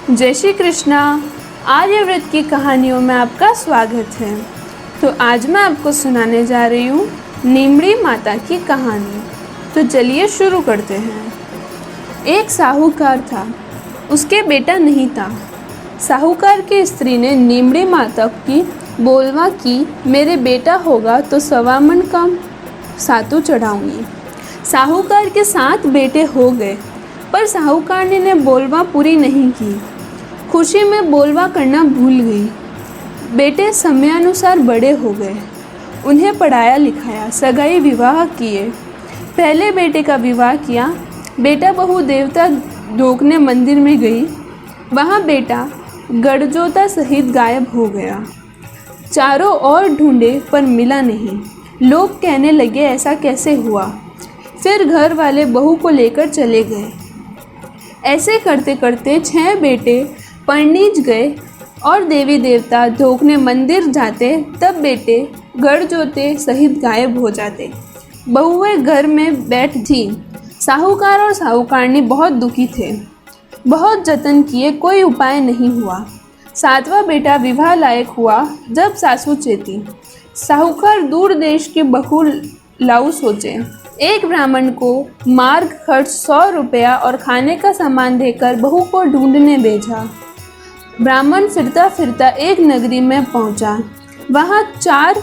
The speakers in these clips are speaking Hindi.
जय श्री कृष्णा। आर्यव्रत की कहानियों में आपका स्वागत है। तो आज मैं आपको सुनाने जा रही हूँ नीमड़ी माता की कहानी। तो चलिए शुरू करते हैं। एक साहूकार था, उसके बेटा नहीं था। साहूकार की स्त्री ने नीमड़ी माता की बोलवा की, मेरे बेटा होगा तो 1.25 मन का सातू चढ़ाऊंगी। साहूकार के 7 बेटे हो गए, पर साहूकारनी ने बोलवा पूरी नहीं की। खुशी में बोलवा करना भूल गई। बेटे समयानुसार बड़े हो गए, उन्हें पढ़ाया लिखाया, सगाई विवाह किए। पहले बेटे का विवाह किया। बेटा बहू देवता ढोकने मंदिर में गई। वहाँ बेटा गड़जोता सहित गायब हो गया। चारों ओर ढूंढे पर मिला नहीं। लोग कहने लगे ऐसा कैसे हुआ। फिर घर वाले बहू को लेकर चले गए। ऐसे करते करते 6 बेटे परनीज गए और देवी देवता ढोकने मंदिर जाते, तब बेटे गड़जोते सहित गायब हो जाते। बहुएं घर में बैठ थी। साहूकार और साहूकारनी बहुत दुखी थे। बहुत जतन किए, कोई उपाय नहीं हुआ। 7वां बेटा विवाह लायक हुआ जब सासू चेती। साहूकार दूर देश की बहू लाऊ सोचे। एक ब्राह्मण को मार्ग खर्च 100 रुपया और खाने का सामान देकर बहू को ढूंढने भेजा। ब्राह्मण फिरता फिरता एक नगरी में पहुंचा। वहां 4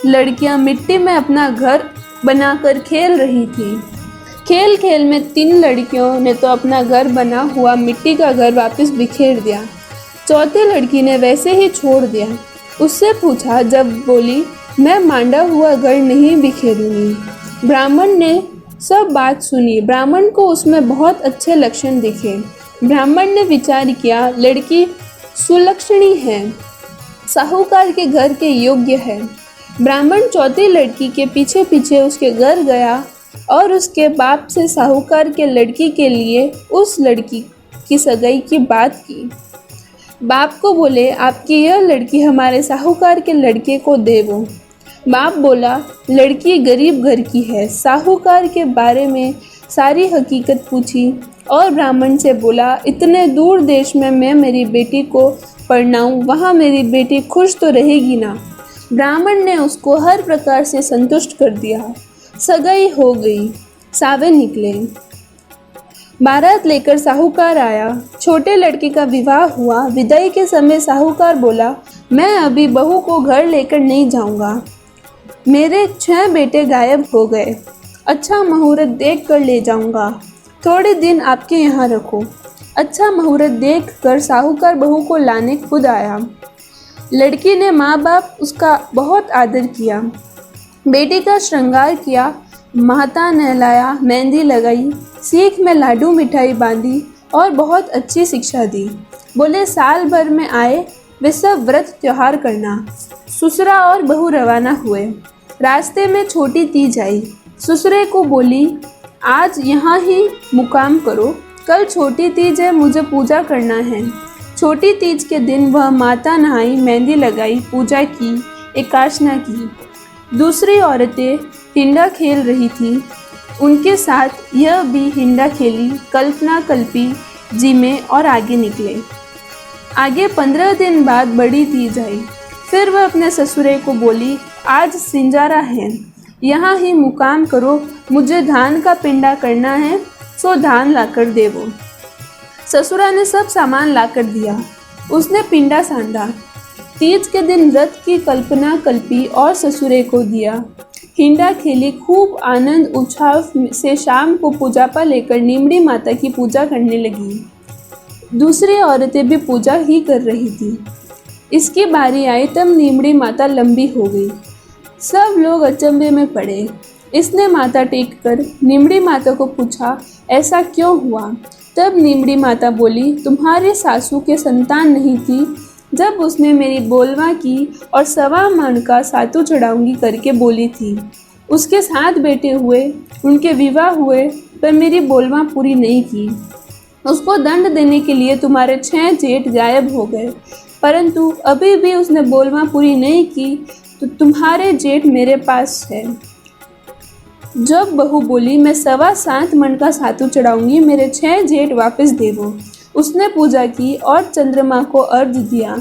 लड़कियां मिट्टी में अपना घर बनाकर खेल रही थी। खेल खेल में 3 लड़कियों ने तो अपना घर बना हुआ मिट्टी का घर वापस बिखेर दिया। चौथी लड़की ने वैसे ही छोड़ दिया। उससे पूछा जब बोली, मैं मांडा हुआ घर नहीं बिखेरूंगी। ब्राह्मण ने सब बात सुनी। ब्राह्मण को उसमें बहुत अच्छे लक्षण दिखे। ब्राह्मण ने विचार किया, लड़की सुलक्षणी है, साहूकार के घर के योग्य है। ब्राह्मण चौथी लड़की के पीछे पीछे उसके घर गया और उसके बाप से साहूकार के लड़की के लिए उस लड़की की सगाई की बात की। बाप को बोले, आपकी यह लड़की हमारे साहूकार के लड़के को देवो। बाप बोला, लड़की गरीब घर की है। साहूकार के बारे में सारी हकीकत पूछी और ब्राह्मण से बोला, इतने दूर देश में मैं मेरी बेटी को पढ़ाऊँ, वहाँ मेरी बेटी खुश तो रहेगी ना। ब्राह्मण ने उसको हर प्रकार से संतुष्ट कर दिया। सगाई हो गई। सावे निकले। बारात लेकर साहूकार आया। छोटे लड़के का विवाह हुआ। विदाई के समय साहूकार बोला, मैं अभी बहू को घर लेकर नहीं जाऊँगा। मेरे 6 बेटे गायब हो गए। अच्छा मुहूर्त देख कर ले जाऊंगा। थोड़े दिन आपके यहाँ रखो। अच्छा मुहूर्त देख कर साहूकार बहू को लाने खुद आया। लड़की ने माँ बाप उसका बहुत आदर किया। बेटी का श्रृंगार किया, माता नहलाया, मेहंदी लगाई, सीख में लाडू मिठाई बांधी और बहुत अच्छी शिक्षा दी। बोले साल भर में आए वे सब व्रत त्योहार करना। ससुरा और बहू रवाना हुए। रास्ते में छोटी तीज आई। ससुरे को बोली, आज यहाँ ही मुकाम करो, कल छोटी तीज है, मुझे पूजा करना है। छोटी तीज के दिन वह माता नहाई, मेहंदी लगाई, पूजा की, एकाशना की। दूसरी औरतें हिंडा खेल रही थी, उनके साथ यह भी हिंडा खेली, कल्पना कल्पी, जिमे और आगे निकले। आगे 15 दिन बाद बड़ी तीज आई। फिर वह अपने ससुरे को बोली, आज सिंजारा है, यहाँ ही मुकाम करो, मुझे धान का पिंडा करना है, सो धान लाकर देवो। ससुरा ने सब सामान लाकर दिया। उसने पिंडा सांधा। तीज के दिन व्रत की कल्पना कल्पी और ससुरे को दिया। हिंडा खेली, खूब आनंद उत्साह से शाम को पूजा पर लेकर नीमड़ी माता की पूजा करने लगी। दूसरी औरतें भी पूजा ही कर रही थी। इसकी बारी आई तब नीमड़ी माता लंबी हो गई। सब लोग अचंभे में पड़े। इसने माथा टेक कर नीमड़ी माता को पूछा, ऐसा क्यों हुआ। तब नीमड़ी माता बोली, तुम्हारे सासू के संतान नहीं थी, जब उसने मेरी बोलवा की और 1.25 मन का सातू चढ़ाऊंगी करके बोली थी। उसके 7 बेटे हुए, उनके विवाह हुए, पर मेरी बोलवा पूरी नहीं की। उसको दंड देने के लिए तुम्हारे 6 जेठ गायब हो गए, परंतु अभी भी उसने बोलवा पूरी नहीं की, तो तुम्हारे जेठ मेरे पास है। जब बहू बोली, मैं 7.25 मन का सातू चढ़ाऊंगी, मेरे 6 जेठ वापस देवो। उसने पूजा की और चंद्रमा को अर्घ्य दिया।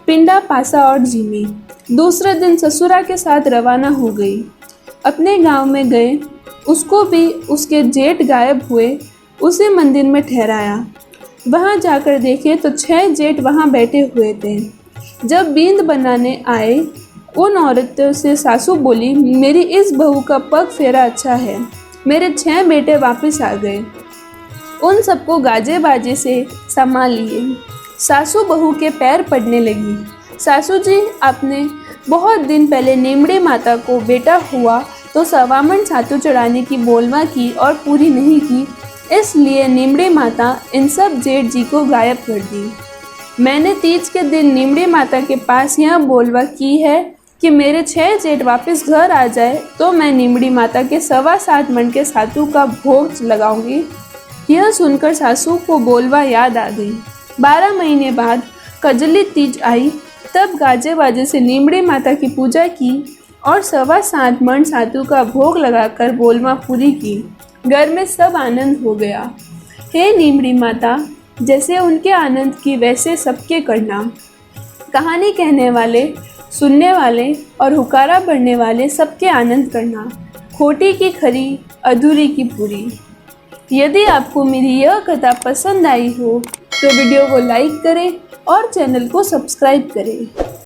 पिंडा, पासा और जीमी दूसरे दिन ससुरा के साथ रवाना हो गई। अपने गांव में गए, उसको भी उसके जेठ गायब हुए उसी मंदिर में ठहराया। वहां जाकर देखे तो 6 जेठ वहां बैठे हुए थे। जब बींद बनाने आए, उन औरतों से सासू बोली, मेरी इस बहू का पग फेरा अच्छा है, मेरे 6 बेटे वापस आ गए। उन सबको गाजे बाजे से संभाल लिए। सासू बहू के पैर पड़ने लगी। सासू जी, आपने बहुत दिन पहले नीमड़ी माता को बेटा हुआ तो सवामन सातु चढ़ाने की बोलवा की और पूरी नहीं की, इसलिए नीमड़ी माता इन सब जेठ जी को गायब कर दी। मैंने तीज के दिन नीमड़ी माता के पास यह बोलवा की है कि मेरे 6 जेठ वापस घर आ जाए तो मैं नीमड़ी माता के 7.25 मन के सातु का भोग लगाऊंगी। यह सुनकर सासू को बोलवा याद आ गई। 12 महीने बाद कजली तीज आई, तब गाजे बाजे से नीमड़ी माता की पूजा की और 7.25 मन सातु का भोग लगाकर बोलवा पूरी की। घर में सब आनंद हो गया। हे नीमड़ी माता, जैसे उनके आनंद की वैसे सबके करना। कहानी कहने वाले, सुनने वाले और हुकारा भरने वाले सबके आनंद करना। खोटी की खरी, अधूरी की पूरी। यदि आपको मेरी यह कथा पसंद आई हो तो वीडियो को लाइक करें और चैनल को सब्सक्राइब करें।